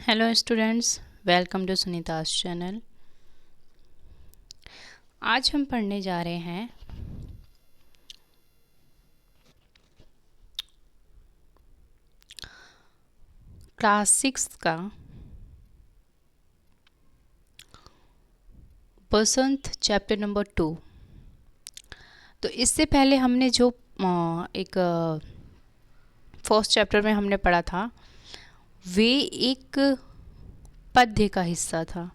Hello students, welcome to Sunita's channel. आज हम पढ़ने जा रहे हैं क्लास 6 का बसंत चैप्टर नंबर 2। तो इससे पहले हमने जो एक फर्स्ट चैप्टर में हमने पढ़ा था वे एक पद्य का हिस्सा था।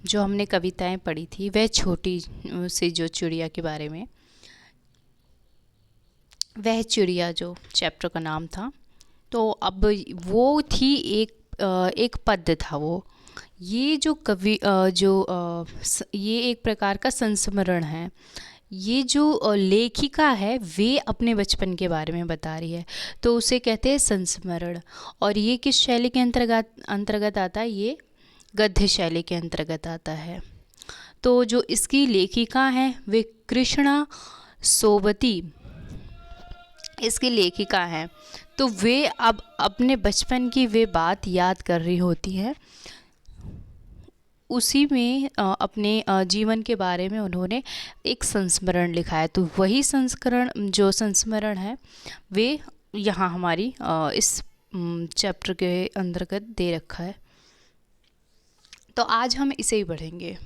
जो हमने कविताएं पढ़ी थी वह छोटी सी जो चिड़िया के बारे में, वह चिड़िया जो चैप्टर का नाम था। तो अब वो थी एक पद्य था वो। ये जो ये एक प्रकार का संस्मरण है। ये जो लेखिका है वे अपने बचपन के बारे में बता रही है, तो उसे कहते हैं संस्मरण। और ये किस शैली के अंतर्गत आता है? ये गद्य शैली के अंतर्गत आता है। तो जो इसकी लेखिका है वे कृष्णा सोबती इसकी लेखिका हैं। तो वे अब अपने बचपन की वे बात याद कर रही होती है। उसी में अपने जीवन के बारे में उन्होंने एक संस्मरण लिखा है। तो वही संस्मरण है वे यहाँ हमारी इस चैप्टर के अंतर्गत दे रखा है। तो आज हम इसे ही पढ़ेंगे।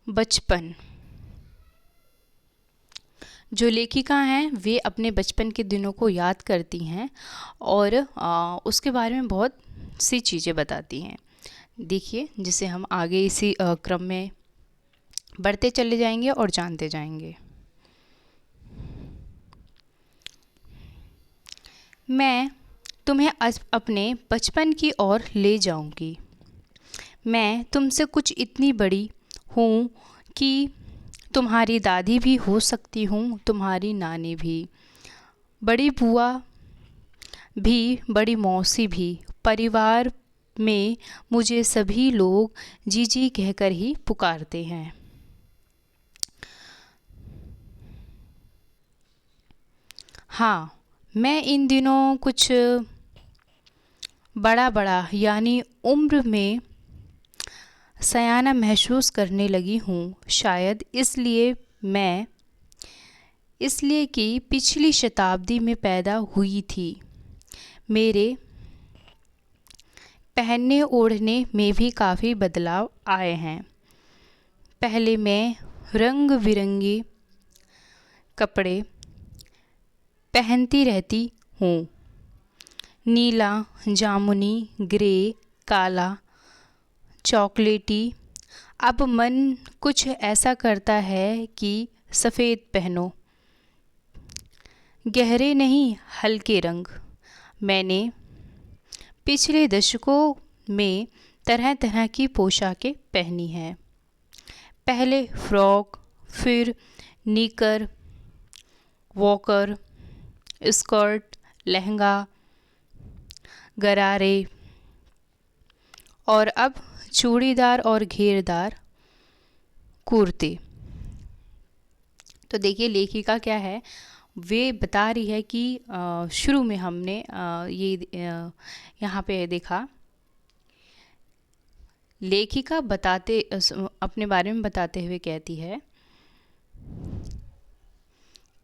बचपन। जो लेखिका हैं वे अपने बचपन के दिनों को याद करती हैं और उसके बारे में बहुत सी चीज़ें बताती हैं। देखिए, जिसे हम आगे इसी क्रम में बढ़ते चले जाएंगे और जानते जाएंगे। मैं तुम्हें अपने बचपन की ओर ले जाऊंगी। मैं तुमसे कुछ इतनी बड़ी हूँ कि तुम्हारी दादी भी हो सकती हूँ, तुम्हारी नानी भी, बड़ी बुआ भी, बड़ी मौसी भी। परिवार में मुझे सभी लोग जीजी कहकर ही पुकारते हैं। हाँ, मैं इन दिनों कुछ बड़ा यानी उम्र में सयाना महसूस करने लगी हूँ। शायद इसलिए कि पिछली शताब्दी में पैदा हुई थी। मेरे पहनने ओढ़ने में भी काफ़ी बदलाव आए हैं। पहले मैं रंग बिरंगे कपड़े पहनती रहती हूँ। नीला, जामुनी, ग्रे, काला, चॉकलेटी। अब मन कुछ ऐसा करता है कि सफ़ेद पहनो। गहरे नहीं, हल्के रंग। मैंने पिछले दशकों में तरह तरह की पोशाकें पहनी हैं। पहले फ्रॉक, फिर निकर, वॉकर, स्कर्ट, लहंगा, गरारे और अब चूड़ीदार और घेरदार कुर्ते। तो देखिए, लेखिका क्या है, वे बता रही है कि शुरू में हमने यहाँ पे देखा, लेखिका अपने बारे में बताते हुए कहती है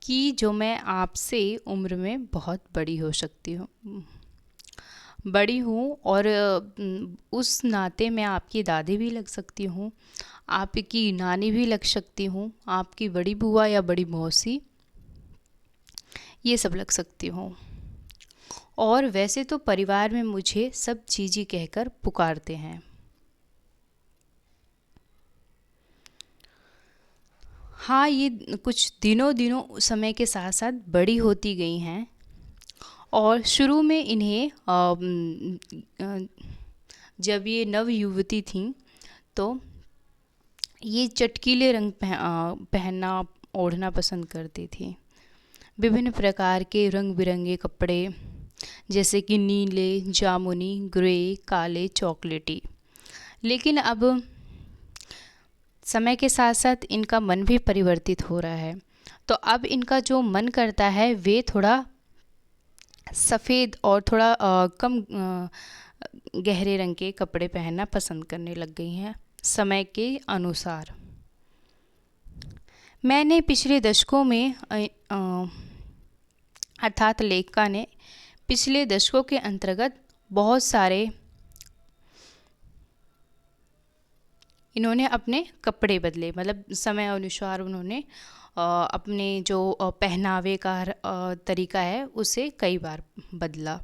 कि जो मैं आपसे उम्र में बहुत बड़ी हो सकती हूँ, बड़ी हूँ और उस नाते मैं आपकी दादी भी लग सकती हूँ, आपकी नानी भी लग सकती हूँ, आपकी बड़ी बुआ या बड़ी मौसी, ये सब लग सकती हूँ। और वैसे तो परिवार में मुझे सब जीजी कहकर पुकारते हैं। हाँ, ये कुछ दिनों समय के साथ साथ बड़ी होती गई हैं और शुरू में इन्हें जब ये नव युवती थीं तो ये चटकीले रंग पहनना ओढ़ना पसंद करती थी। विभिन्न प्रकार के रंग बिरंगे कपड़े जैसे कि नीले, जामुनी, ग्रे, काले, चॉकलेटी। लेकिन अब समय के साथ साथ इनका मन भी परिवर्तित हो रहा है। तो अब इनका जो मन करता है वे थोड़ा सफ़ेद और थोड़ा कम गहरे रंग के कपड़े पहनना पसंद करने लग गई हैं समय के अनुसार। मैंने पिछले दशकों में अर्थात लेखिका ने पिछले दशकों के अंतर्गत बहुत सारे इन्होंने अपने कपड़े बदले, मतलब समय अनुसार उन्होंने अपने जो पहनावे का तरीका है उसे कई बार बदला।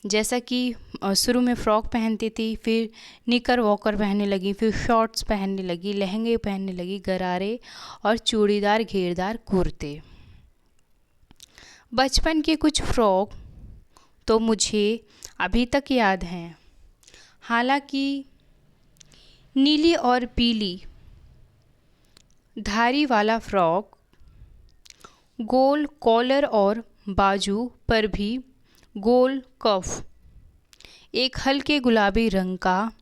जैसा कि शुरू में फ़्रॉक पहनती थी, फिर निकर वॉकर पहनने लगी, फिर शॉर्ट्स पहनने लगी, लहंगे पहनने लगी, गरारे और चूड़ीदार घेरदार कुर्ते। बचपन के कुछ फ़्रॉक तो मुझे अभी तक याद हैं। हालांकि नीली और पीली धारी वाला फ़्रॉक, गोल कॉलर और बाजू पर भी गोल कफ, एक हल्के गुलाबी रंग का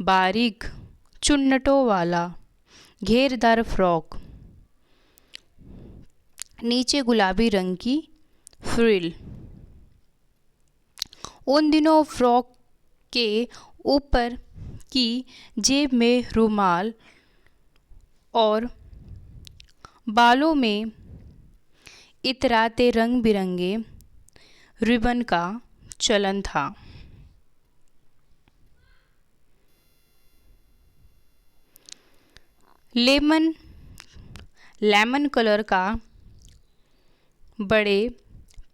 बारीक चुन्नटों वाला घेरदार फ़्रॉक, नीचे गुलाबी रंग की फ्रिल। उन दिनों फ़्रॉक के ऊपर की जेब में रुमाल और बालों में इतराते रंग बिरंगे रिबन का चलन था। लेमन कलर का बड़े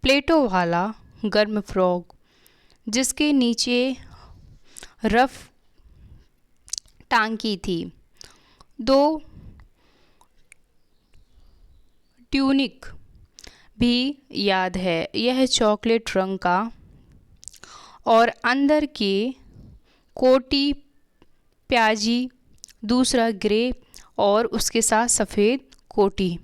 प्लेटों वाला गर्म फ़्रॉक, जिसके नीचे रफ टांकी थी, 2 ट्यूनिक भी याद है। यह चॉकलेट रंग का और अंदर के कोटी प्याजी, दूसरा ग्रे और उसके साथ सफ़ेद कोटी।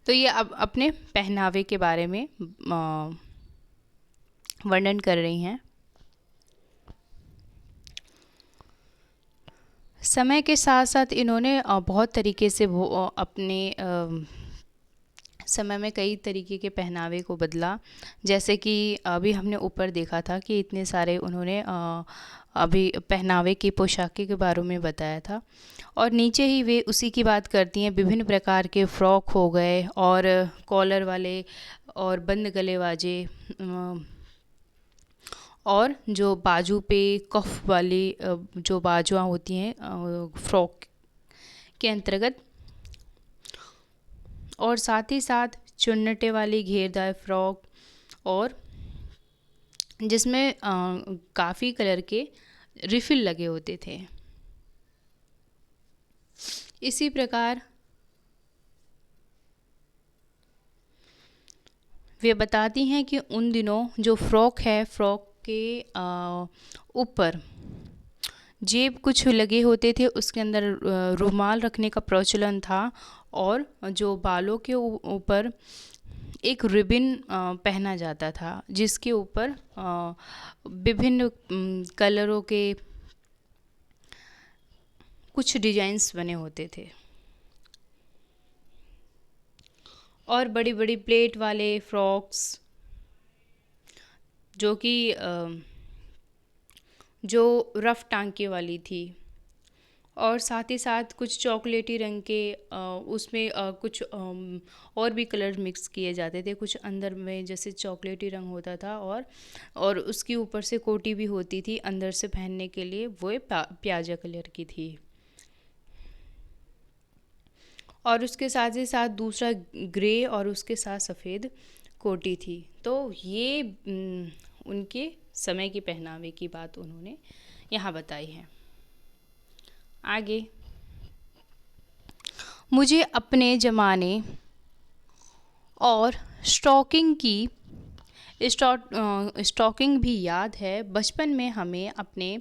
तो ये अब अपने पहनावे के बारे में वर्णन कर रही हैं। समय के साथ साथ इन्होंने बहुत तरीके से वो अपने समय में कई तरीके के पहनावे को बदला। जैसे कि अभी हमने ऊपर देखा था कि इतने सारे उन्होंने अभी पहनावे की पोशाकी के बारे में बताया था, और नीचे ही वे उसी की बात करती हैं। विभिन्न प्रकार के फ़्रॉक हो गए और कॉलर वाले और बंद गले वाजे, और जो बाजू पे कफ वाली जो बाजुआँ होती हैं फ़्रॉक के अंतर्गत, और साथ ही साथ चुन्नटे वाली घेरदार फ़्रॉक, और जिसमें काफ़ी कलर के रिफ़िल लगे होते थे। इसी प्रकार वे बताती हैं कि उन दिनों जो फ़्रॉक है, फ़्रॉक के ऊपर जेब कुछ लगे होते थे, उसके अंदर रुमाल रखने का प्रचलन था, और जो बालों के ऊपर एक रिबन पहना जाता था, जिसके ऊपर विभिन्न कलरों के कुछ डिज़ाइंस बने होते थे, और बड़ी बड़ी प्लेट वाले फ्रॉक्स जो कि जो रफ़ टांके वाली थी, और साथ ही साथ कुछ चॉकलेटी रंग के उसमें कुछ और भी कलर मिक्स किए जाते थे। कुछ अंदर में जैसे चॉकलेटी रंग होता था, और उसके ऊपर से कोटी भी होती थी अंदर से पहनने के लिए, वो प्याजा कलर की थी, और उसके साथ ही साथ दूसरा ग्रे और उसके साथ सफ़ेद कोटी थी। तो ये उनके समय की पहनावे की बात उन्होंने यहाँ बताई है। आगे, मुझे अपने ज़माने और स्टॉकिंग भी याद है। बचपन में हमें अपने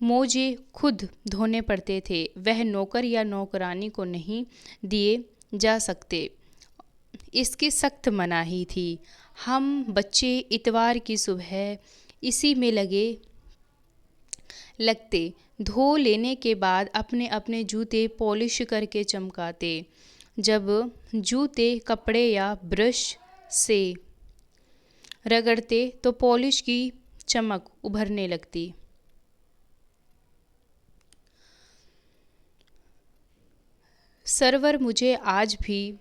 मोजे खुद धोने पड़ते थे, वह नौकर या नौकरानी को नहीं दिए जा सकते, इसकी सख्त मनाही थी। हम बच्चे इतवार की सुबह इसी में लगते, धो लेने के बाद अपने अपने जूते पॉलिश करके चमकाते। जब जूते, कपड़े या ब्रश से रगड़ते तो पॉलिश की चमक उभरने लगती। सरवर, मुझे आज भी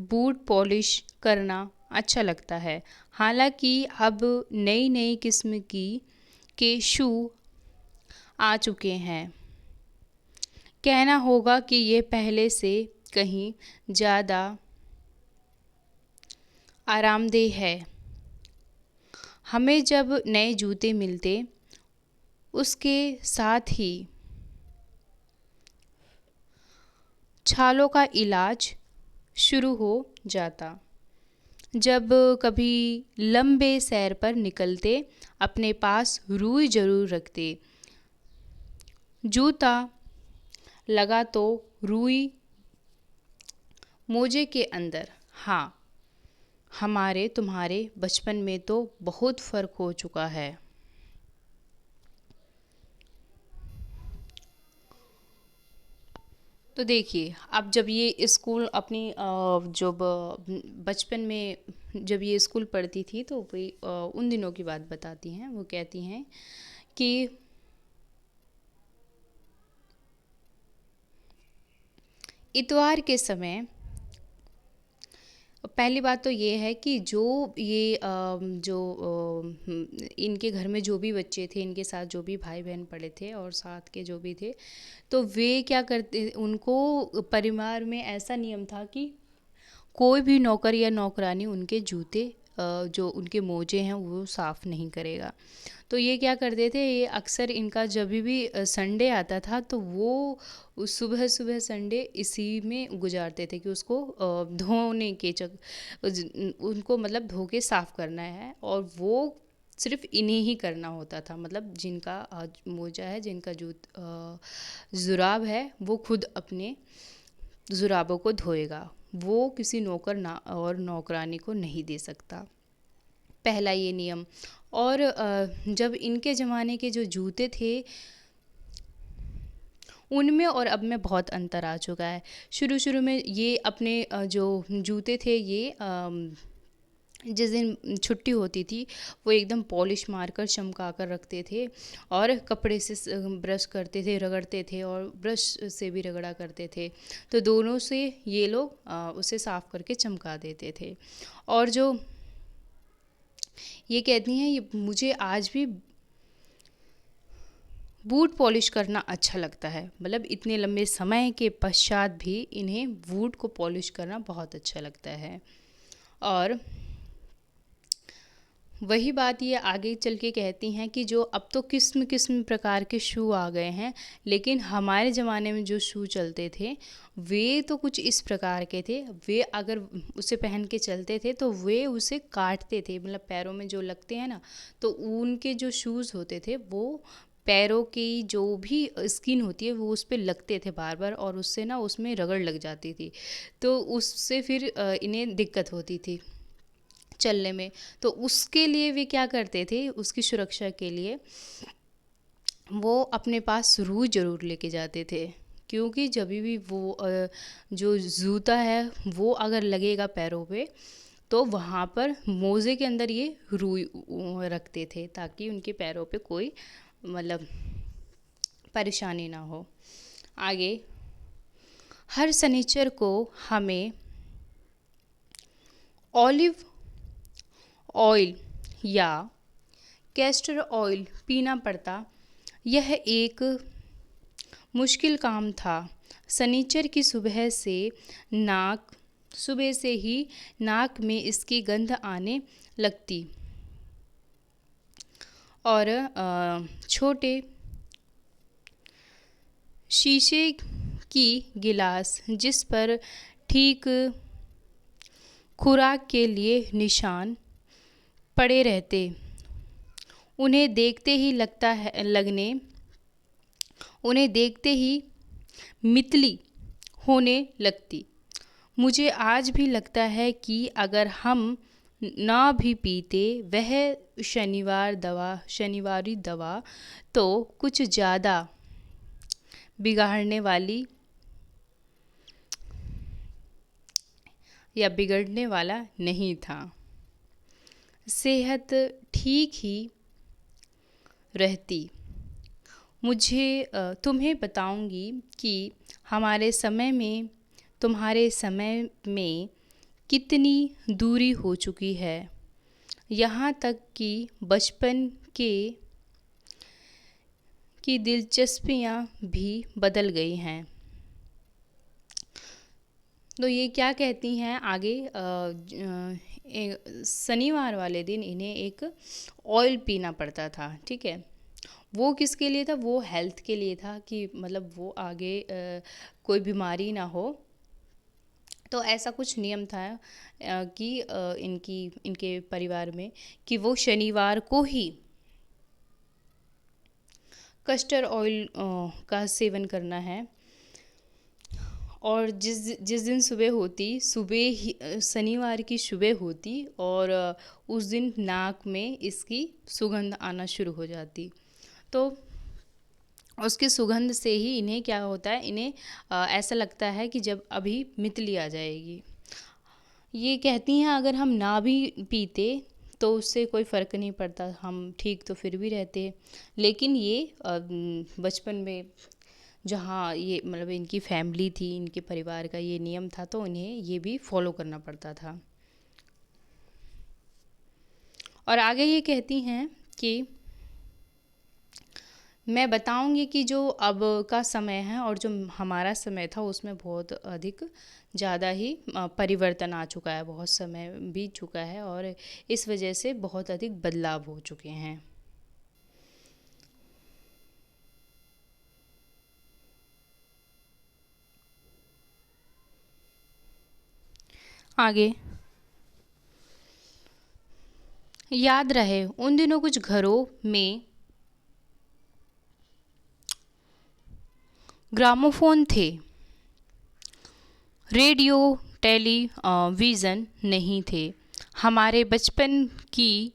बूट पॉलिश करना अच्छा लगता है। हालांकि अब नई नई किस्म के शू आ चुके हैं। कहना होगा कि ये पहले से कहीं ज़्यादा आरामदेह है। हमें जब नए जूते मिलते उसके साथ ही छालों का इलाज शुरू हो जाता। जब कभी लंबे सैर पर निकलते अपने पास रुई जरूर रखते। जूता लगा तो रुई मोजे के अंदर। हाँ, हमारे तुम्हारे बचपन में तो बहुत फ़र्क हो चुका है। तो देखिए, अब जब ये स्कूल अपनी बचपन में जब ये स्कूल पढ़ती थी तो वही उन दिनों की बात बताती हैं। वो कहती हैं कि इतवार के समय पहली बात तो ये है कि जो ये इनके घर में जो भी बच्चे थे, इनके साथ जो भी भाई बहन पढ़े थे और साथ के जो भी थे, तो वे क्या करते, उनको परिवार में ऐसा नियम था कि कोई भी नौकर या नौकरानी उनके जूते जो उनके मोजे हैं वो साफ़ नहीं करेगा। तो ये क्या करते थे, ये अक्सर इनका जब भी संडे आता था तो वो सुबह सुबह संडे इसी में गुजारते थे कि उसको धोने के उनको मतलब धो के साफ़ करना है। और वो सिर्फ इन्हें ही करना होता था। मतलब जिनका मोजा है, जिनका जुराब है, वो खुद अपने जुराबों को धोएगा। वो किसी नौकर ना और नौकरानी को नहीं दे सकता। पहला ये नियम। और जब इनके ज़माने के जो जूते थे उनमें और अब में बहुत अंतर आ चुका है। शुरू शुरू में ये अपने जो जूते थे ये जिस दिन छुट्टी होती थी वो एकदम पॉलिश मारकर चमका कर रखते थे और कपड़े से ब्रश करते थे, रगड़ते थे और ब्रश से भी रगड़ा करते थे। तो दोनों से ये लोग उसे साफ़ करके चमका देते थे। और जो ये कहती हैं, ये मुझे आज भी बूट पॉलिश करना अच्छा लगता है। मतलब इतने लंबे समय के पश्चात भी इन्हें बूट को पॉलिश करना बहुत अच्छा लगता है। और वही बात ये आगे चल के कहती हैं कि जो अब तो किस्म किस्म प्रकार के शू आ गए हैं, लेकिन हमारे ज़माने में जो शू चलते थे वे तो कुछ इस प्रकार के थे। वे अगर उसे पहन के चलते थे तो वे उसे काटते थे। मतलब पैरों में जो लगते हैं ना, तो उनके जो शूज़ होते थे वो पैरों की जो भी स्किन होती है वो उस पर लगते थे बार बार, और उससे ना उसमें रगड़ लग जाती थी। तो उससे फिर इन्हें दिक्कत होती थी चलने में। तो उसके लिए वे क्या करते थे, उसकी सुरक्षा के लिए वो अपने पास रुई ज़रूर लेके जाते थे। क्योंकि जब भी वो जो जूता है वो अगर लगेगा पैरों पे तो वहाँ पर मोज़े के अंदर ये रुई रखते थे ताकि उनके पैरों पे कोई मतलब परेशानी ना हो। आगे, हर शनिचर को हमें ऑलिव ऑयल या कैस्टर ऑयल पीना पड़ता। यह एक मुश्किल काम था। शनिचर की सुबह से ही नाक में इसकी गंध आने लगती और छोटे शीशे की गिलास जिस पर ठीक खुराक के लिए निशान पड़े रहते, उन्हें देखते ही मितली होने लगती। मुझे आज भी लगता है कि अगर हम ना भी पीते वह शनिवारी दवा तो कुछ ज़्यादा बिगाड़ने वाली या बिगड़ने वाला नहीं था। सेहत ठीक ही रहती। मुझे तुम्हें बताऊंगी कि हमारे समय में तुम्हारे समय में कितनी दूरी हो चुकी है, यहाँ तक कि बचपन की दिलचस्पियाँ भी बदल गई हैं। तो ये क्या कहती हैं आगे, शनिवार वाले दिन इन्हें एक ऑयल पीना पड़ता था, ठीक है। वो किसके लिए था? वो हेल्थ के लिए था, कि मतलब वो आगे कोई बीमारी ना हो। तो ऐसा कुछ नियम था कि इनके परिवार में कि वो शनिवार को ही कस्टर्ड ऑयल का सेवन करना है। और जिस दिन सुबह ही शनिवार की सुबह होती, और उस दिन नाक में इसकी सुगंध आना शुरू हो जाती। तो उसकी सुगंध से ही इन्हें क्या होता है, इन्हें ऐसा लगता है कि जब अभी मितली आ जाएगी। ये कहती हैं अगर हम ना भी पीते तो उससे कोई फ़र्क नहीं पड़ता, हम ठीक तो फिर भी रहते। लेकिन ये बचपन में जहाँ ये मतलब इनकी फैमिली थी, इनके परिवार का ये नियम था, तो उन्हें ये भी फॉलो करना पड़ता था। और आगे ये कहती हैं कि मैं बताऊंगी कि जो अब का समय है और जो हमारा समय था उसमें बहुत अधिक ज़्यादा ही परिवर्तन आ चुका है, बहुत समय बीत चुका है और इस वजह से बहुत अधिक बदलाव हो चुके हैं। आगे याद रहे उन दिनों कुछ घरों में ग्रामोफोन थे, रेडियो टेलीविज़न नहीं थे। हमारे बचपन की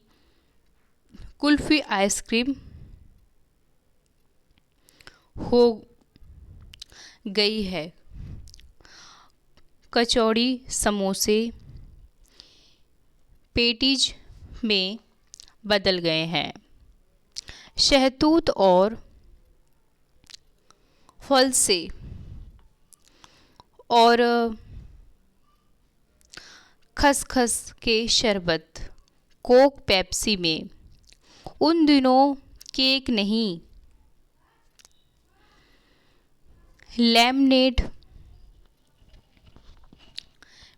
कुल्फ़ी आइसक्रीम हो गई है, कचौड़ी समोसे पेटीज में बदल गए हैं। शहतूत और फल से और खसखस के शरबत कोक पेप्सी में। उन दिनों केक नहीं, लेमनेड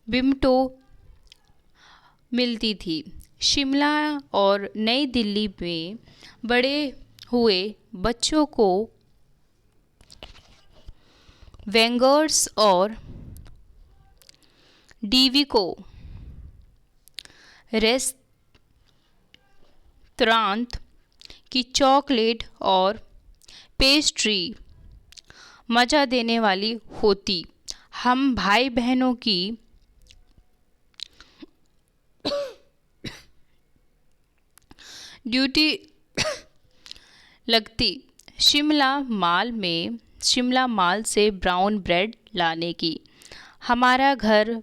बिमटो मिलती थी। शिमला और नई दिल्ली में बड़े हुए बच्चों को वेंगर्स और डीवी को रेस्तरांत की चॉकलेट और पेस्ट्री मज़ा देने वाली होती। हम भाई बहनों की ड्यूटी लगती शिमला माल से ब्राउन ब्रेड लाने की। हमारा घर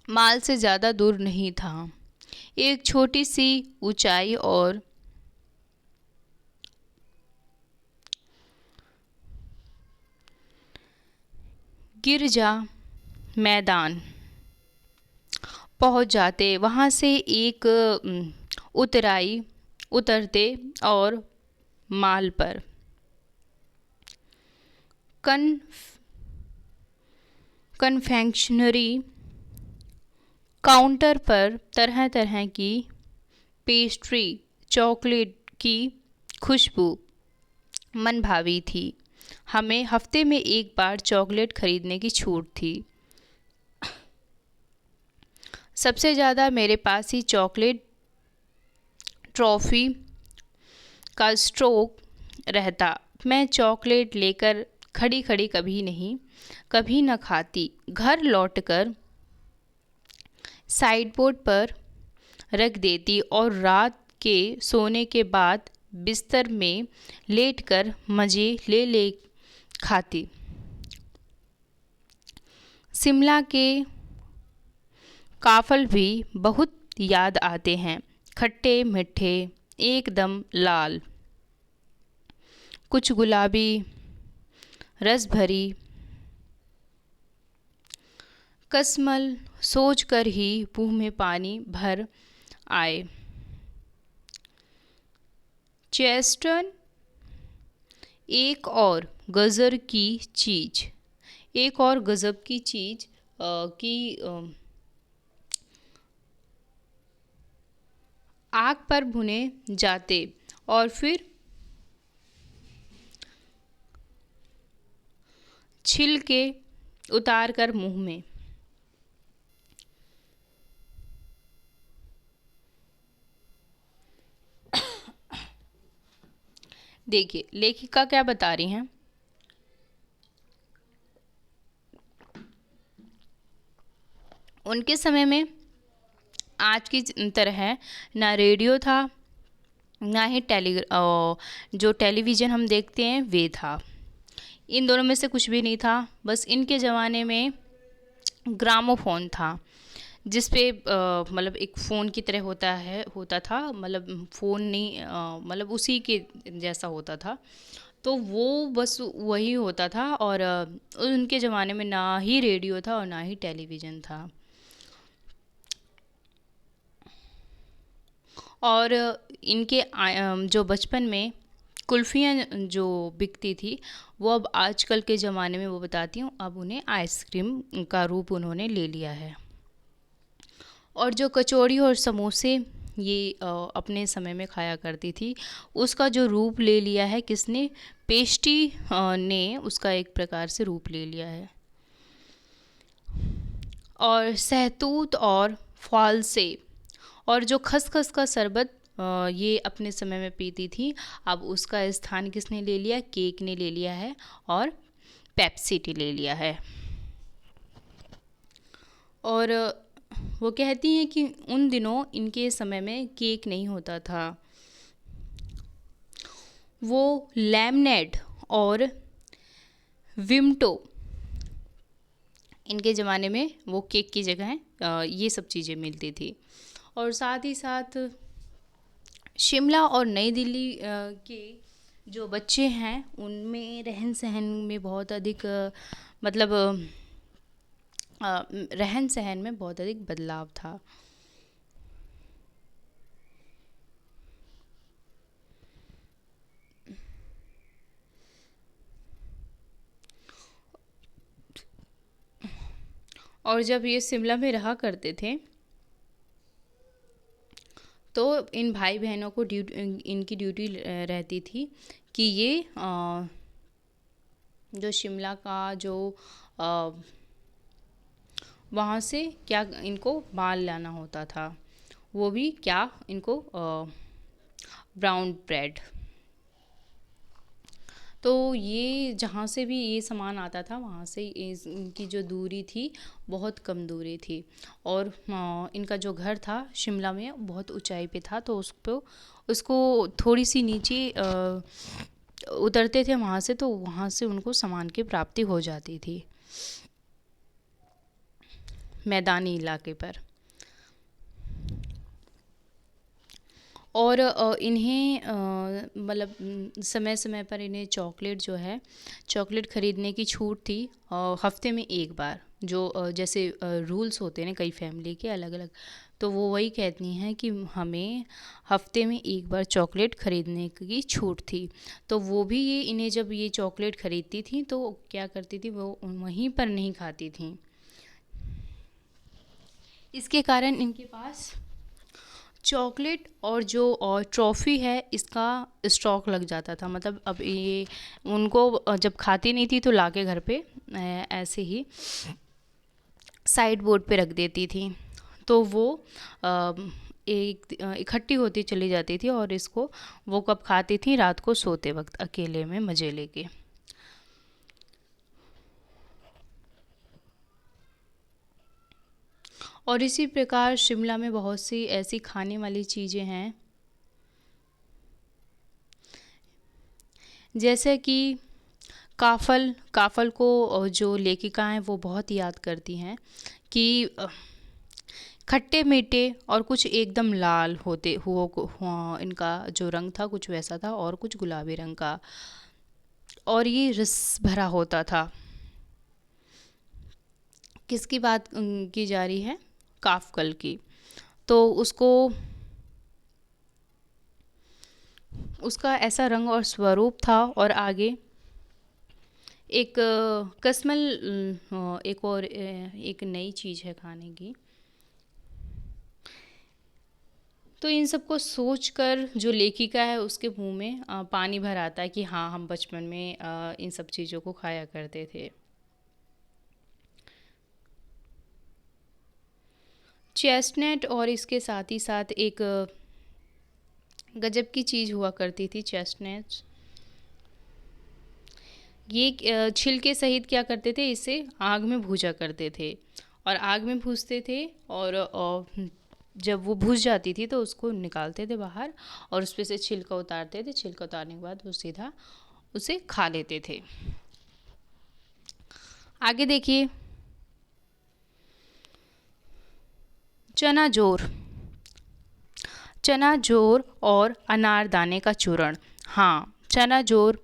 माल से ज़्यादा दूर नहीं था, एक छोटी सी ऊंचाई और गिरजा मैदान पहुंच जाते। वहाँ से एक उतरते और माल पर कन्फेक्शनरी काउंटर पर तरह तरह की पेस्ट्री, चॉकलेट की खुशबू मन भावी थी। हमें हफ्ते में एक बार चॉकलेट खरीदने की छूट थी। सबसे ज़्यादा मेरे पास ही चॉकलेट ट्रॉफ़ी का स्टॉक रहता। मैं चॉकलेट लेकर खड़ी खड़ी कभी न खाती। घर लौटकर साइड बोर्ड पर रख देती और रात के सोने के बाद बिस्तर में लेटकर मज़े ले खाती। शिमला के काफल भी बहुत याद आते हैं, खट्टे मीठे एकदम लाल, कुछ गुलाबी रस भरी, कसमल सोच कर ही मुंह में पानी भर आए। चेस्टन एक और गज़र की चीज़, एक और गज़ब की चीज़ कि आग पर भुने जाते और फिर छिल के उतार कर मुंह में। देखिए लेखिका क्या बता रही हैं। उनके समय में आज की तरह ना रेडियो था, ना ही जो टेलीविज़न हम देखते हैं वे था। इन दोनों में से कुछ भी नहीं था। बस इनके ज़माने में ग्रामोफोन था, जिस पे मतलब एक फ़ोन की तरह होता था, मतलब फ़ोन नहीं, मतलब उसी के जैसा होता था। तो वो बस वही होता था। और उनके ज़माने में ना ही रेडियो था और ना ही टेलीविज़न था। और इनके जो बचपन में कुल्फ़ियाँ जो बिकती थी, वो अब आजकल के ज़माने में, वो बताती हूँ, अब उन्हें आइसक्रीम का रूप उन्होंने ले लिया है। और जो कचौड़ी और समोसे ये अपने समय में खाया करती थी, उसका जो रूप ले लिया है किसने? पेस्ट्री ने उसका एक प्रकार से रूप ले लिया है। और सहतूत और फालसे और जो खसखस का शरबत ये अपने समय में पीती थी, अब उसका स्थान किसने ले लिया? केक ने ले लिया है और पेप्सी ने ले लिया है। और वो कहती हैं कि उन दिनों इनके समय में केक नहीं होता था, वो लैमनेड और विमटो, इनके ज़माने में वो केक की जगह ये सब चीज़ें मिलती थी। और साथ ही साथ शिमला और नई दिल्ली के जो बच्चे हैं, उनमें रहन सहन में बहुत अधिक मतलब रहन सहन में बहुत अधिक बदलाव था। और जब ये शिमला में रहा करते थे, तो इन भाई बहनों को इनकी ड्यूटी रहती थी कि ये जो शिमला का जो वहाँ से क्या इनको माल लाना होता था, वो भी क्या इनको ब्राउन ब्रेड। तो ये जहाँ से भी ये सामान आता था, वहाँ से इनकी जो दूरी थी बहुत कम दूरी थी। और इनका जो घर था शिमला में बहुत ऊंचाई पे था, तो उसको थोड़ी सी नीचे उतरते थे वहाँ से, तो वहाँ से उनको सामान की प्राप्ति हो जाती थी मैदानी इलाके पर। और इन्हें मतलब समय समय पर इन्हें चॉकलेट जो है, चॉकलेट ख़रीदने की छूट थी हफ्ते में एक बार। जो जैसे रूल्स होते हैं ना कई फैमिली के अलग अलग, तो वो वही कहती हैं कि हमें हफ्ते में एक बार चॉकलेट ख़रीदने की छूट थी। तो वो भी ये इन्हें जब ये चॉकलेट ख़रीदती थी तो क्या करती थी, वो वहीं पर नहीं खाती थी। इसके कारण इनके पास चॉकलेट और जो ट्रॉफ़ी है इसका स्टॉक लग जाता था। मतलब अब ये उनको जब खाती नहीं थी तो लाके घर पे ऐसे ही साइड बोर्ड पे रख देती थी, तो वो एक इकट्ठी होती चली जाती थी। और इसको वो कब खाती थी? रात को सोते वक्त अकेले में मज़े लेके। और इसी प्रकार शिमला में बहुत सी ऐसी खाने वाली चीज़ें हैं, जैसे कि काफल काफल को जो लेखिका हैं वो बहुत याद करती हैं कि खट्टे मीठे और कुछ एकदम लाल होते हुआ इनका जो रंग था कुछ वैसा था और कुछ गुलाबी रंग का, और ये रस भरा होता था। किसकी बात की जा रही है? काफकल की। तो उसका ऐसा रंग और स्वरूप था। और आगे एक कसमल एक और एक नई चीज़ है खाने की। तो इन सबको सोचकर जो लेखिका है उसके मुंह में पानी भर आता है कि हाँ, हम बचपन में इन सब चीज़ों को खाया करते थे। चेस्टनट और इसके साथ ही साथ एक गजब की चीज़ हुआ करती थी चेस्टनट। ये छिलके सहित क्या करते थे, इसे आग में भूजा करते थे और आग में भूजते थे। और जब वो भूज जाती थी तो उसको निकालते थे बाहर और उस पे से छिलका उतारते थे। छिलका उतारने के बाद वो सीधा उसे खा लेते थे। आगे देखिए, चना जोर। चना जोर और अनारदाने का चूर्ण। हाँ, चना जोर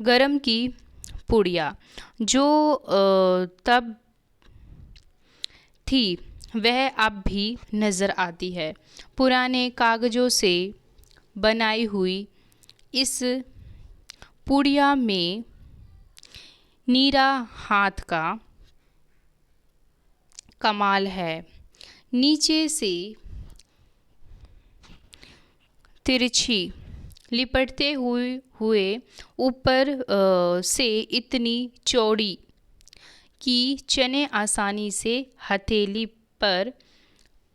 गरम की पुड़िया जो तब थी वह अब भी नज़र आती है। पुराने कागज़ों से बनाई हुई इस पुड़िया में नीरा हाथ का कमाल है। नीचे से तिरछी लिपटते हुए ऊपर से इतनी चौड़ी कि चने आसानी से हथेली पर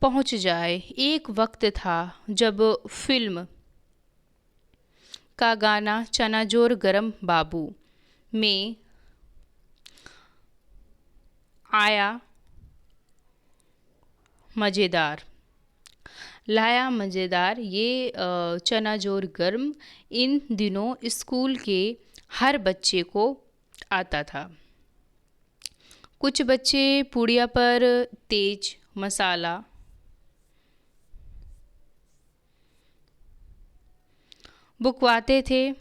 पहुंच जाए। एक वक्त था जब फिल्म का गाना चना जोर गरम बाबू में आया मज़ेदार, लाया मज़ेदार। ये चना जोर गर्म इन दिनों स्कूल के हर बच्चे को आता था। कुछ बच्चे पुड़िया पर तेज मसाला बुकवाते थे।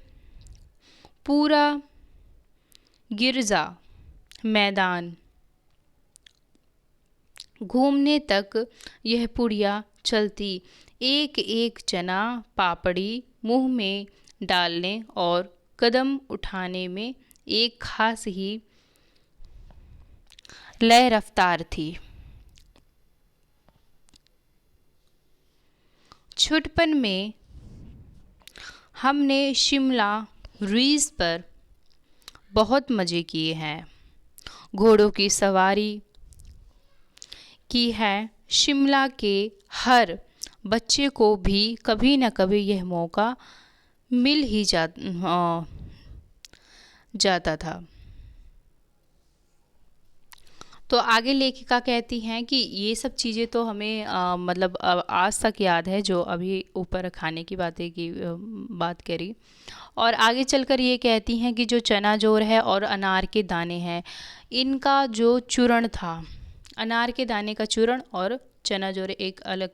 पूरा गिरजा मैदान घूमने तक यह पुड़िया चलती। एक एक चना पापड़ी मुंह में डालने और कदम उठाने में एक खास ही लय रफ्तार थी। छुटपन में हमने शिमला रिज पर बहुत मज़े किए हैं। घोड़ों की सवारी की है। शिमला के हर बच्चे को भी कभी न कभी यह मौका मिल ही जाता था। तो आगे लेखिका कहती हैं कि ये सब चीज़ें तो हमें मतलब आज तक याद है, जो अभी ऊपर खाने की बात करी। और आगे चलकर ये कहती हैं कि जो चना जोर है और अनार के दाने हैं, इनका जो चूर्ण था, अनार के दाने का चूर्ण और चना जोर एक अलग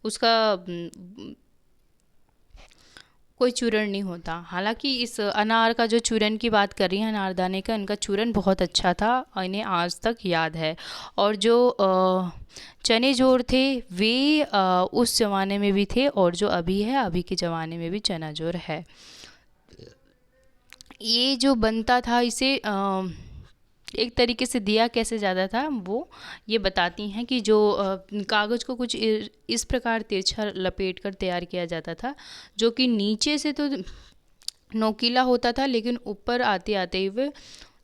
उसका कोई चूर्ण नहीं होता। हालांकि इस अनार का जो चूर्ण की बात कर रही हैं, अनारदाने का, इनका चूर्ण बहुत अच्छा था और इन्हें आज तक याद है। और जो चने जोर थे वे उस ज़माने में भी थे और जो अभी है, अभी के ज़माने में भी चना जोर है। ये जो बनता था, इसे एक तरीके से दिया कैसे जाता था वो ये बताती हैं कि जो कागज़ को कुछ इस प्रकार तिरछा लपेट कर तैयार किया जाता था, जो कि नीचे से तो नोकीला होता था लेकिन ऊपर आते आते हुए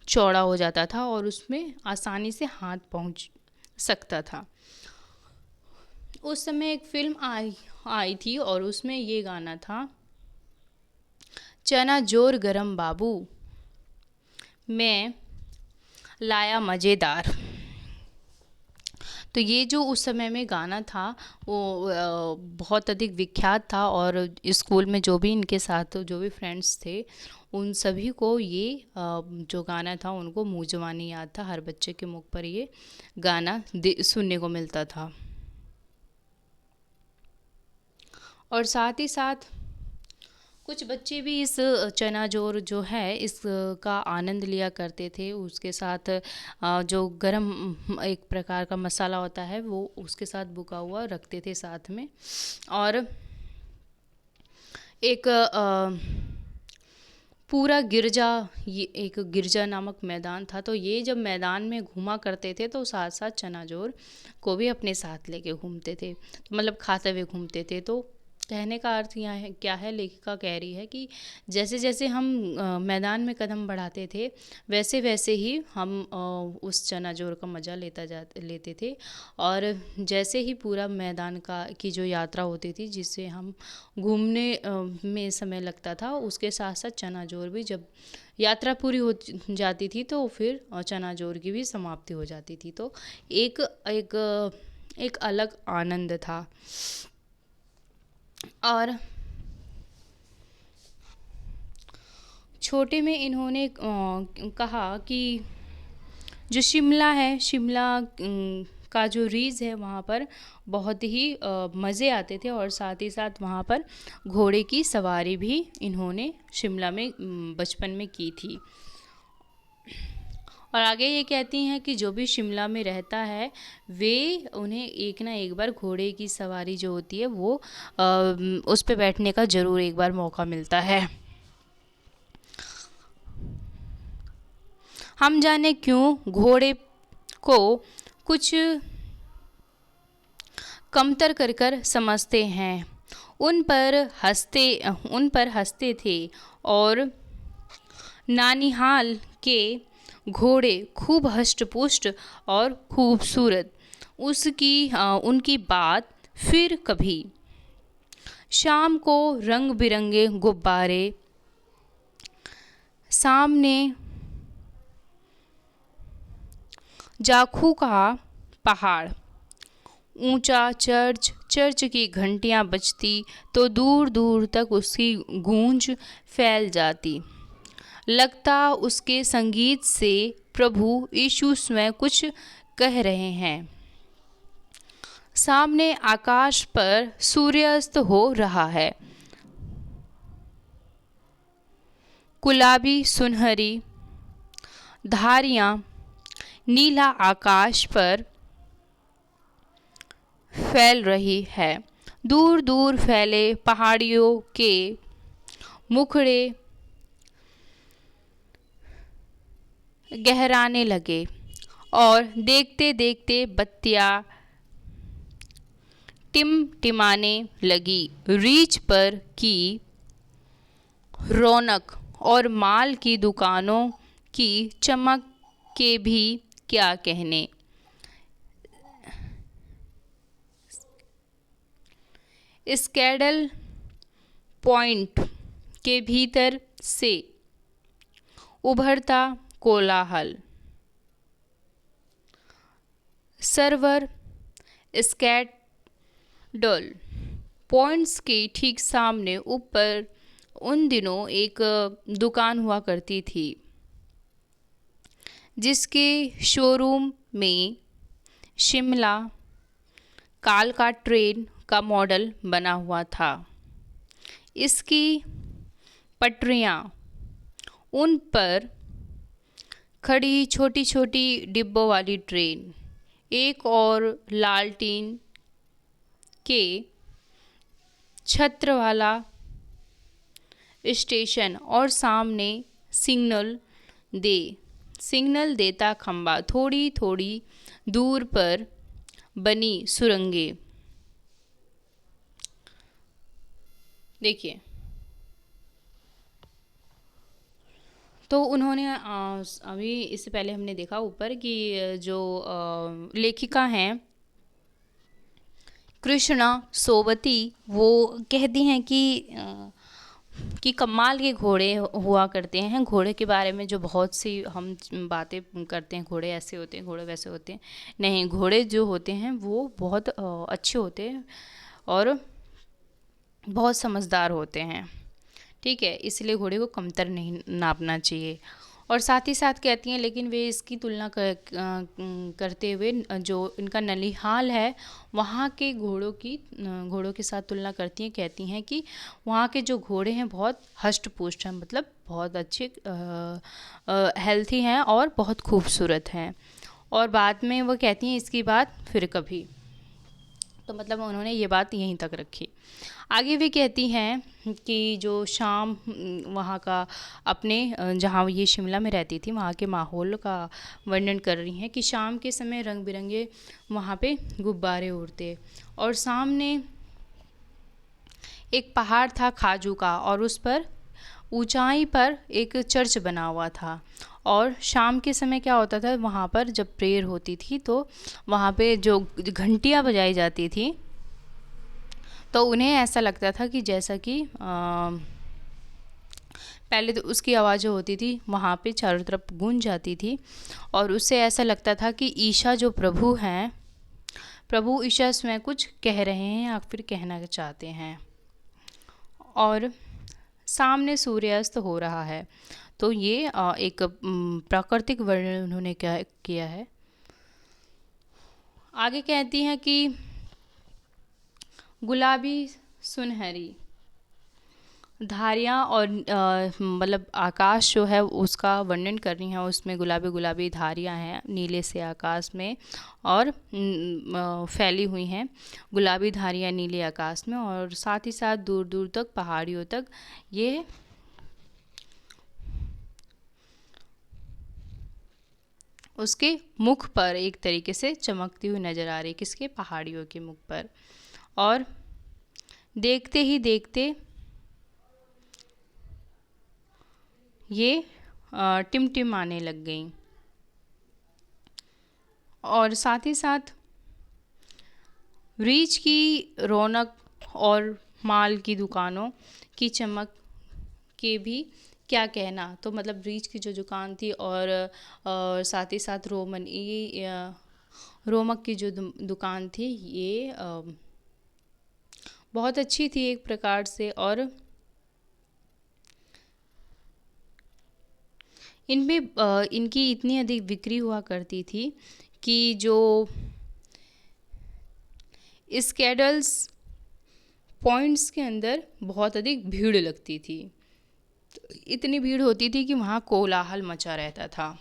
चौड़ा हो जाता था और उसमें आसानी से हाथ पहुंच सकता था। उस समय एक फिल्म आई थी और उसमें ये गाना था, चना जोर गरम बाबू मैं लाया मज़ेदार। तो ये जो उस समय में गाना था वो बहुत अधिक विख्यात था, और स्कूल में जो भी इनके साथ जो भी फ्रेंड्स थे उन सभी को ये जो गाना था उनको मुँह जुबानी याद था। हर बच्चे के मुख पर ये गाना सुनने को मिलता था। और साथ ही साथ कुछ बच्चे भी इस चना जोर जो है इसका आनंद लिया करते थे। उसके साथ जो गरम एक प्रकार का मसाला होता है वो उसके साथ बुका हुआ रखते थे साथ में। और एक पूरा गिरजा, ये एक गिरजा नामक मैदान था, तो ये जब मैदान में घूमा करते थे तो साथ साथ चना जोर को भी अपने साथ लेके घूमते थे, तो मतलब खाते हुए घूमते थे। तो कहने का अर्थ यहाँ है क्या है, लेखिका कह रही है कि जैसे जैसे हम मैदान में कदम बढ़ाते थे वैसे वैसे ही हम उस चना जोर का मज़ा लेते थे। और जैसे ही पूरा मैदान का की जो यात्रा होती थी जिससे हम घूमने में समय लगता था, उसके साथ साथ चना जोर भी जब यात्रा पूरी हो जाती थी तो फिर चना जोर की भी समाप्ति हो जाती थी। तो एक एक एक अलग आनंद था। और छोटे में इन्होंने कहा कि जो शिमला है, शिमला का जो रीज है वहाँ पर बहुत ही मज़े आते थे, और साथ ही साथ वहाँ पर घोड़े की सवारी भी इन्होंने शिमला में बचपन में की थी। और आगे ये कहती हैं कि जो भी शिमला में रहता है वे उन्हें एक ना एक बार घोड़े की सवारी जो होती है वो उस पे बैठने का ज़रूर एक बार मौका मिलता है। हम जाने क्यों घोड़े को कुछ कमतर कर कर समझते हैं, उन पर हंसते थे। और नानिहाल के घोड़े खूब हष्ट-पुष्ट और खूबसूरत, उनकी बात फिर कभी। शाम को रंग बिरंगे गुब्बारे, सामने जाखू का पहाड़, ऊंचा चर्च की घंटियां बजती तो दूर दूर तक उसकी गूंज फैल जाती। लगता उसके संगीत से प्रभु यीशु स्वयं कुछ कह रहे हैं। सामने आकाश पर सूर्यास्त हो रहा है, गुलाबी सुनहरी धारियां नीला आकाश पर फैल रही है। दूर दूर फैले पहाड़ियों के मुखड़े गहराने लगे, और देखते देखते बत्तियां टिमटिमाने लगी। रीछ पर की रौनक और माल की दुकानों की चमक के भी क्या कहने। स्कैडल पॉइंट के भीतर से उभरता कोलाहल, सर्वर स्कैडल पॉइंट्स के ठीक सामने ऊपर उन दिनों एक दुकान हुआ करती थी जिसके शोरूम में शिमला कालका ट्रेन का मॉडल बना हुआ था। इसकी पटरियां, उन पर खड़ी छोटी छोटी डिब्बों वाली ट्रेन, एक और लालटीन के छत्र वाला स्टेशन, और सामने सिग्नल देता खंबा, थोड़ी थोड़ी दूर पर बनी सुरंगें। देखिए, तो उन्होंने अभी इससे पहले हमने देखा ऊपर कि जो लेखिका हैं कृष्णा सोबती, वो कहती हैं कि कि कमाल के घोड़े हुआ करते हैं। घोड़े के बारे में जो बहुत सी हम बातें करते हैं, घोड़े ऐसे होते हैं, घोड़े वैसे होते हैं, नहीं, घोड़े जो होते हैं वो बहुत अच्छे होते हैं और बहुत समझदार होते हैं। ठीक है, इसलिए घोड़े को कमतर नहीं नापना चाहिए। और साथ ही साथ कहती हैं, लेकिन वे इसकी तुलना करते हुए जो इनका ननिहाल है वहाँ के घोड़ों के साथ तुलना करती हैं। कहती हैं कि वहाँ के जो घोड़े हैं बहुत हष्ट पुष्ट हैं, मतलब बहुत अच्छे हेल्थी हैं और बहुत खूबसूरत हैं। और बाद में वो कहती हैं इसकी बात फिर कभी, तो मतलब उन्होंने ये बात यहीं तक रखी। आगे भी कहती हैं कि जो शाम वहाँ का अपने जहाँ ये शिमला में रहती थी वहाँ के माहौल का वर्णन कर रही हैं कि शाम के समय रंग बिरंगे वहाँ पे गुब्बारे उड़ते और सामने एक पहाड़ था खाजू का और उस पर ऊंचाई पर एक चर्च बना हुआ था। और शाम के समय क्या होता था, वहाँ पर जब प्रेयर होती थी तो वहाँ पे जो घंटियाँ बजाई जाती थी तो उन्हें ऐसा लगता था कि जैसा कि पहले तो उसकी आवाज़ जो होती थी वहाँ पे चारों तरफ गूंज जाती थी और उससे ऐसा लगता था कि ईशा जो प्रभु हैं, प्रभु ईशा स्वयं कुछ कह रहे हैं या फिर कहना चाहते हैं। और सामने सूर्यास्त हो रहा है। तो ये एक प्राकृतिक वर्णन उन्होंने क्या किया है। आगे कहती हैं कि गुलाबी सुनहरी धारियाँ और मतलब आकाश जो है उसका वर्णन कर रही हैं। उसमें गुलाबी गुलाबी धारियाँ हैं नीले से आकाश में और फैली हुई हैं गुलाबी धारियाँ नीले आकाश में, और साथ ही साथ दूर दूर तक पहाड़ियों तक ये उसके मुख पर एक तरीके से चमकती हुई नज़र आ रही, किसके, पहाड़ियों के मुख पर। और देखते ही देखते ये टिमटिमाने लग गई और साथ ही साथ रीछ की रौनक और माल की दुकानों की चमक के भी क्या कहना। तो मतलब रीछ की जो दुकान थी और साथ ही साथ रोमक की जो दुकान थी ये बहुत अच्छी थी एक प्रकार से, और इनमें इनकी इतनी अधिक बिक्री हुआ करती थी कि जो स्केडल्स पॉइंट्स के अंदर बहुत अधिक भीड़ लगती थी। इतनी भीड़ होती थी कि वहाँ कोलाहल मचा रहता था।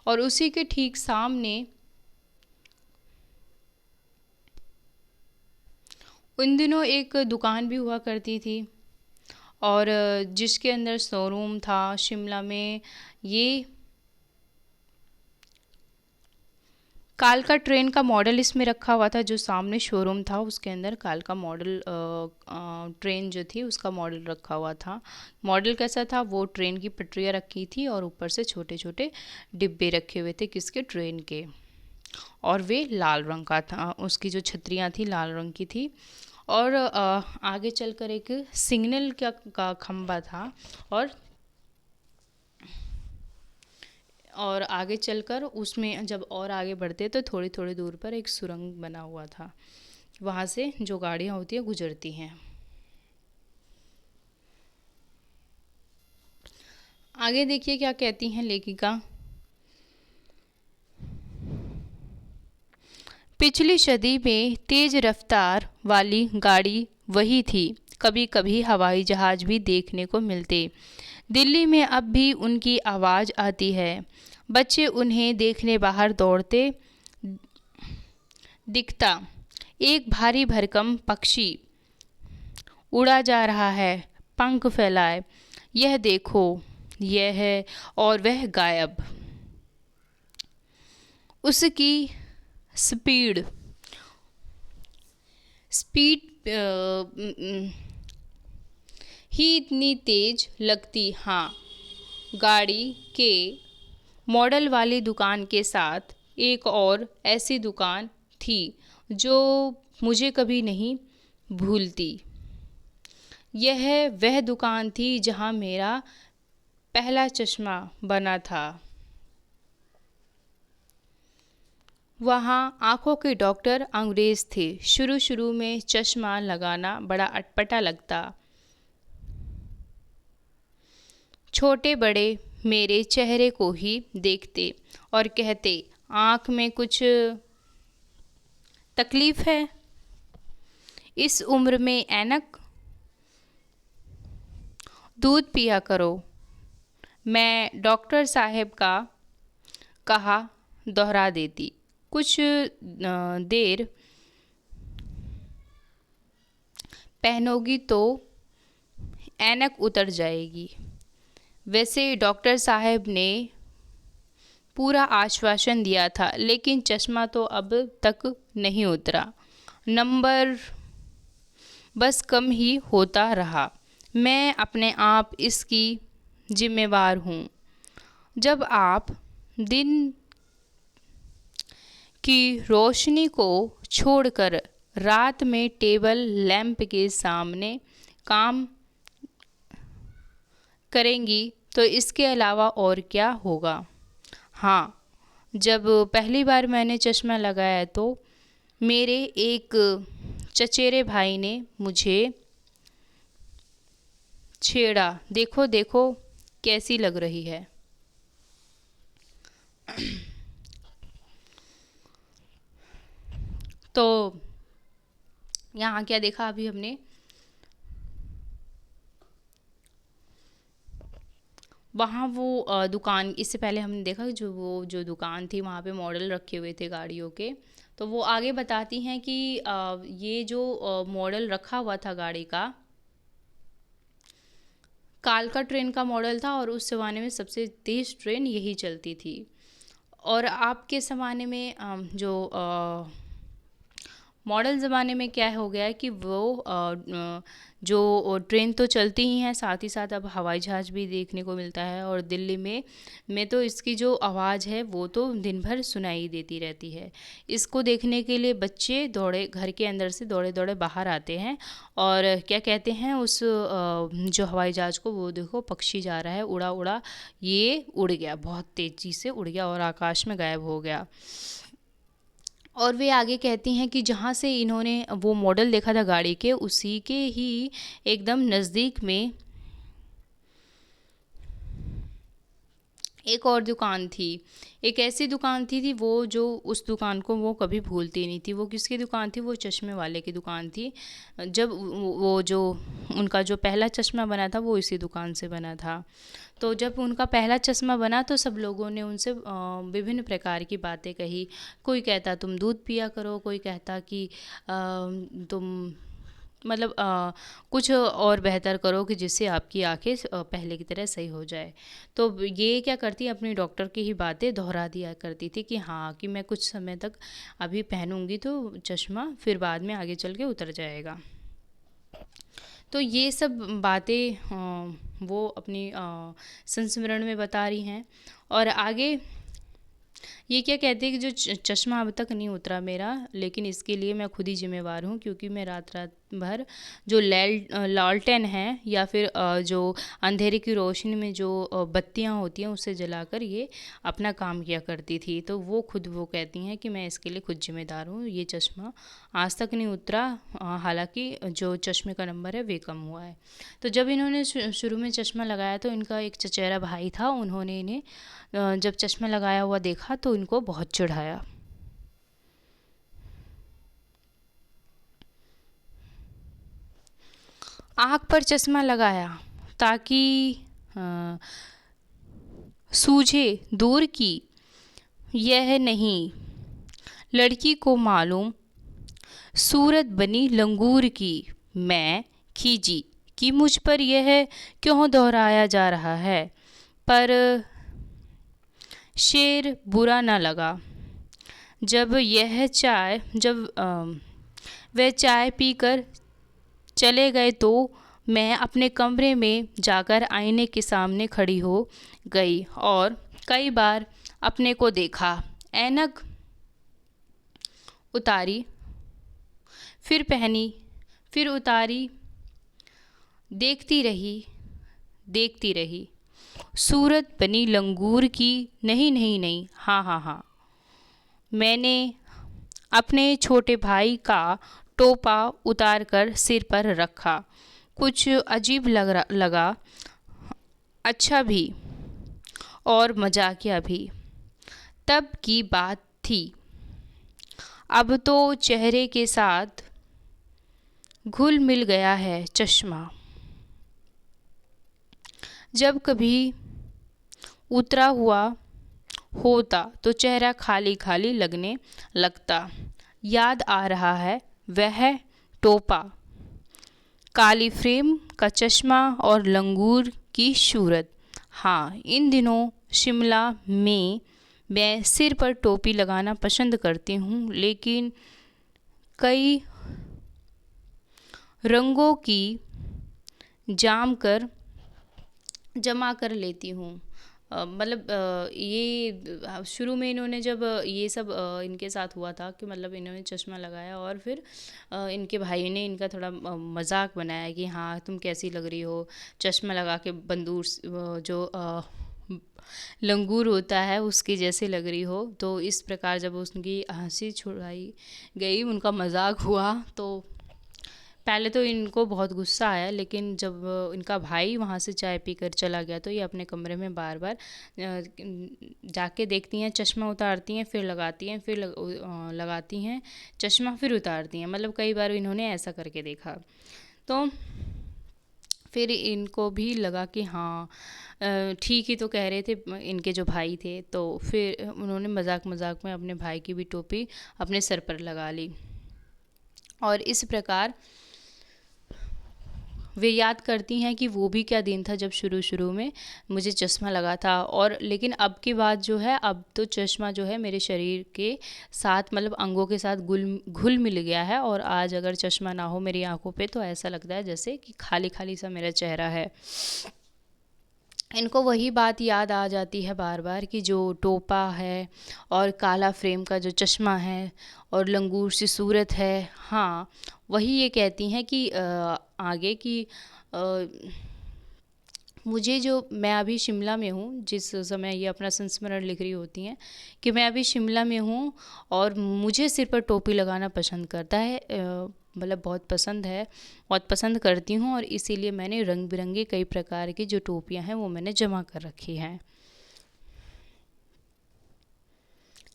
और उसी के ठीक सामने उन दिनों एक दुकान भी हुआ करती थी और जिसके अंदर शोरूम था शिमला में। ये कालका ट्रेन का मॉडल इसमें रखा हुआ था। जो सामने शोरूम था उसके अंदर कालका मॉडल ट्रेन जो थी उसका मॉडल रखा हुआ था। मॉडल कैसा था, वो ट्रेन की पटरियाँ रखी थी और ऊपर से छोटे छोटे डिब्बे रखे हुए थे, किसके, ट्रेन के, और वे लाल रंग का था। उसकी जो छतरियाँ थी लाल रंग की थी। और आगे चलकर एक सिग्नल का खंबा था और आगे चलकर उसमें जब और आगे बढ़ते तो थोड़ी थोड़ी दूर पर एक सुरंग बना हुआ था, वहाँ से जो गाड़ियाँ होती हैं गुजरती हैं। आगे देखिए क्या कहती हैं लेखिका। पिछली सदी में तेज रफ्तार वाली गाड़ी वही थी। कभी कभी हवाई जहाज भी देखने को मिलते। दिल्ली में अब भी उनकी आवाज़ आती है। बच्चे उन्हें देखने बाहर दौड़ते दिखता। एक भारी भरकम पक्षी उड़ा जा रहा है, पंख फैलाए, यह देखो, यह है, और वह गायब। उसकी स्पीड ही इतनी तेज लगती। हाँ, गाड़ी के मॉडल वाली दुकान के साथ एक और ऐसी दुकान थी जो मुझे कभी नहीं भूलती। यह वह दुकान थी जहाँ मेरा पहला चश्मा बना था। वहाँ आँखों के डॉक्टर अंग्रेज़ थे। शुरू शुरू में चश्मा लगाना बड़ा अटपटा लगता। छोटे बड़े मेरे चेहरे को ही देखते और कहते, आँख में कुछ तकलीफ़ है? इस उम्र में ऐनक? दूध पिया करो। मैं डॉक्टर साहब का कहा दोहरा देती। कुछ देर पहनोगी तो ऐनक उतर जाएगी। वैसे डॉक्टर साहब ने पूरा आश्वासन दिया था, लेकिन चश्मा तो अब तक नहीं उतरा। नंबर बस कम ही होता रहा। मैं अपने आप इसकी जिम्मेवार हूँ। जब आप दिन की रोशनी को छोड़कर रात में टेबल लैंप के सामने काम करेंगी तो इसके अलावा और क्या होगा? हाँ, जब पहली बार मैंने चश्मा लगाया तो मेरे एक चचेरे भाई ने मुझे छेड़ा, देखो देखो कैसी लग रही है। तो यहाँ क्या देखा अभी हमने? वहाँ वो दुकान, इससे पहले हमने देखा कि जो दुकान थी वहाँ पे मॉडल रखे हुए थे गाड़ियों के। तो वो आगे बताती हैं कि ये जो मॉडल रखा हुआ था गाड़ी का, कालका ट्रेन का मॉडल था और उस ज़माने में सबसे तेज़ ट्रेन यही चलती थी। और आपके ज़माने में जो मॉडल ज़माने में क्या हो गया है कि वो जो ट्रेन तो चलती ही हैं, साथ ही साथ अब हवाई जहाज़ भी देखने को मिलता है। और दिल्ली में तो इसकी जो आवाज़ है वो तो दिन भर सुनाई देती रहती है। इसको देखने के लिए बच्चे दौड़े घर के अंदर से दौड़े दौड़े बाहर आते हैं और क्या कहते हैं उस जो हवाई जहाज़ को, वो देखो पक्षी जा रहा है, उड़ा उड़ा ये उड़ गया, बहुत तेज़ी से उड़ गया और आकाश में गायब हो गया। और वे आगे कहती हैं कि जहाँ से इन्होंने वो मॉडल देखा था गाड़ी के, उसी के ही एकदम नज़दीक में एक और दुकान थी। एक ऐसी दुकान थी वो जो उस दुकान को वो कभी भूलती नहीं थी। वो किसकी दुकान थी? वो चश्मे वाले की दुकान थी। जब वो जो उनका जो पहला चश्मा बना था वो इसी दुकान से बना था। तो जब उनका पहला चश्मा बना तो सब लोगों ने उनसे विभिन्न प्रकार की बातें कही। कोई कहता तुम दूध पिया करो, कोई कहता कि तुम मतलब कुछ और बेहतर करो कि जिससे आपकी आंखें पहले की तरह सही हो जाए। तो ये क्या करती, अपनी डॉक्टर की ही बातें दोहरा दिया करती थी कि हाँ, कि मैं कुछ समय तक अभी पहनूंगी तो चश्मा, फिर बाद में आगे चल के उतर जाएगा। तो ये सब बातें वो अपनी संस्मरण में बता रही हैं। और आगे ये क्या कहते हैं कि जो चश्मा अब तक नहीं उतरा मेरा, लेकिन इसके लिए मैं खुद ही जिम्मेवार हूँ, क्योंकि मैं रात रात भर जो लालटेन है या फिर जो अंधेरे की रोशनी में जो बत्तियाँ होती हैं उसे जलाकर ये अपना काम किया करती थी। तो वो खुद वो कहती हैं कि मैं इसके लिए खुद जिम्मेदार हूँ। ये चश्मा आज तक नहीं उतरा, हालांकि जो चश्मे का नंबर है वे कम हुआ है। तो जब इन्होंने शुरू में चश्मा लगाया तो इनका एक चचेरा भाई था, उन्होंने इन्हें जब चश्मा लगाया हुआ देखा तो इनको बहुत चिढ़ाया। आँख पर चश्मा लगाया ताकि सूझे दूर की, यह नहीं लड़की को मालूम, सूरत बनी लंगूर की। मैं खीजी कि मुझ पर यह क्यों दोहराया जा रहा है, पर शेर बुरा न लगा। जब वह चाय पीकर चले गए तो मैं अपने कमरे में जाकर आईने के सामने खड़ी हो गई और कई बार अपने को देखा। ऐनक उतारी, फिर पहनी, फिर उतारी। देखती रही, देखती रही, सूरत बनी लंगूर की, नहीं नहीं नहीं, हाँ हाँ हाँ। मैंने अपने छोटे भाई का टोपा उतार कर सिर पर रखा। कुछ अजीब लगा, अच्छा भी और मजाकिया भी। तब की बात थी, अब तो चेहरे के साथ घुल मिल गया है चश्मा। जब कभी उतरा हुआ होता तो चेहरा खाली खाली लगने लगता। याद आ रहा है वह टोपा, काली फ्रेम का चश्मा और लंगूर की सूरत। हाँ, इन दिनों शिमला में मैं सिर पर टोपी लगाना पसंद करती हूँ, लेकिन कई रंगों की जमा कर लेती हूँ। मतलब ये शुरू में इन्होंने जब ये सब इनके साथ हुआ था कि मतलब इन्होंने चश्मा लगाया और फिर इनके भाई ने इनका थोड़ा मजाक बनाया कि हाँ तुम कैसी लग रही हो, चश्मा लगा के जो लंगूर होता है उसकी जैसे लग रही हो। तो इस प्रकार जब उसकी हंसी छुड़ाई गई, उनका मजाक हुआ, तो पहले तो इनको बहुत गुस्सा आया, लेकिन जब इनका भाई वहाँ से चाय पीकर चला गया तो ये अपने कमरे में बार बार जाके देखती हैं, चश्मा उतारती हैं, फिर लगाती हैं, फिर लगाती हैं चश्मा, फिर उतारती हैं। मतलब कई बार इन्होंने ऐसा करके देखा। तो फिर इनको भी लगा कि हाँ ठीक ही तो कह रहे थे इनके जो भाई थे। तो फिर उन्होंने मजाक मजाक में अपने भाई की भी टोपी अपने सर पर लगा ली। और इस प्रकार वे याद करती हैं कि वो भी क्या दिन था जब शुरू शुरू में मुझे चश्मा लगा था। और लेकिन अब की बात जो है, अब तो चश्मा जो है मेरे शरीर के साथ, मतलब अंगों के साथ घुल मिल गया है। और आज अगर चश्मा ना हो मेरी आंखों पे तो ऐसा लगता है जैसे कि खाली खाली सा मेरा चेहरा है। इनको वही बात याद आ जाती है बार बार कि जो टोपा है और काला फ्रेम का जो चश्मा है और लंगूर सी सूरत है। हाँ, वही ये कहती हैं कि आगे कि मुझे जो मैं अभी शिमला में हूँ, जिस समय ये अपना संस्मरण लिख रही होती हैं कि मैं अभी शिमला में हूँ और मुझे सिर पर टोपी लगाना पसंद करता है, मतलब बहुत पसंद है, बहुत पसंद करती हूँ। और इसीलिए मैंने रंग बिरंगे कई प्रकार की जो टोपियाँ हैं वो मैंने जमा कर रखी हैं।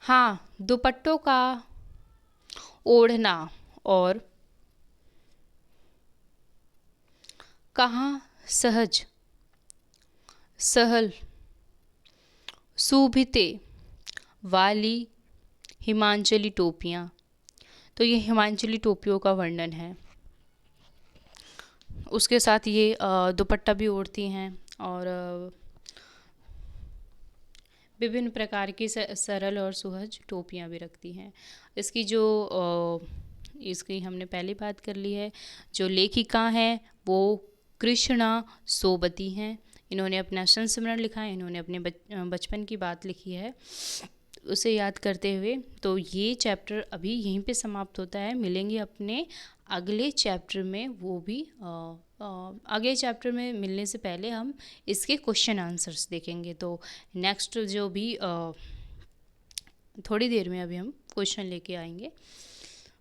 हाँ, दुपट्टों का ओढ़ना और कहाँ सहज सहल शोभिते वाली हिमाचली टोपियाँ। तो ये हिमाचली टोपियों का वर्णन है। उसके साथ ये दुपट्टा भी ओढ़ती हैं और विभिन्न प्रकार की सरल और सुहज टोपियाँ भी रखती हैं। इसकी जो इसकी हमने पहली बात कर ली है। जो लेखिका हैं वो कृष्णा सोबती हैं। इन्होंने अपना संस्मरण लिखा है, इन्होंने अपने बचपन की बात लिखी है उसे याद करते हुए। तो ये चैप्टर अभी यहीं पे समाप्त होता है। मिलेंगे अपने अगले चैप्टर में, वो भी अगले चैप्टर में मिलने से पहले हम इसके क्वेश्चन आंसर्स देखेंगे। तो नेक्स्ट जो भी थोड़ी देर में अभी हम क्वेश्चन लेके आएंगे,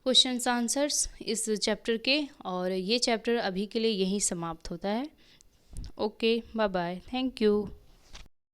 क्वेश्चंस आंसर्स इस चैप्टर के। और ये चैप्टर अभी के लिए यहीं समाप्त होता है। Okay, bye bye, thank you.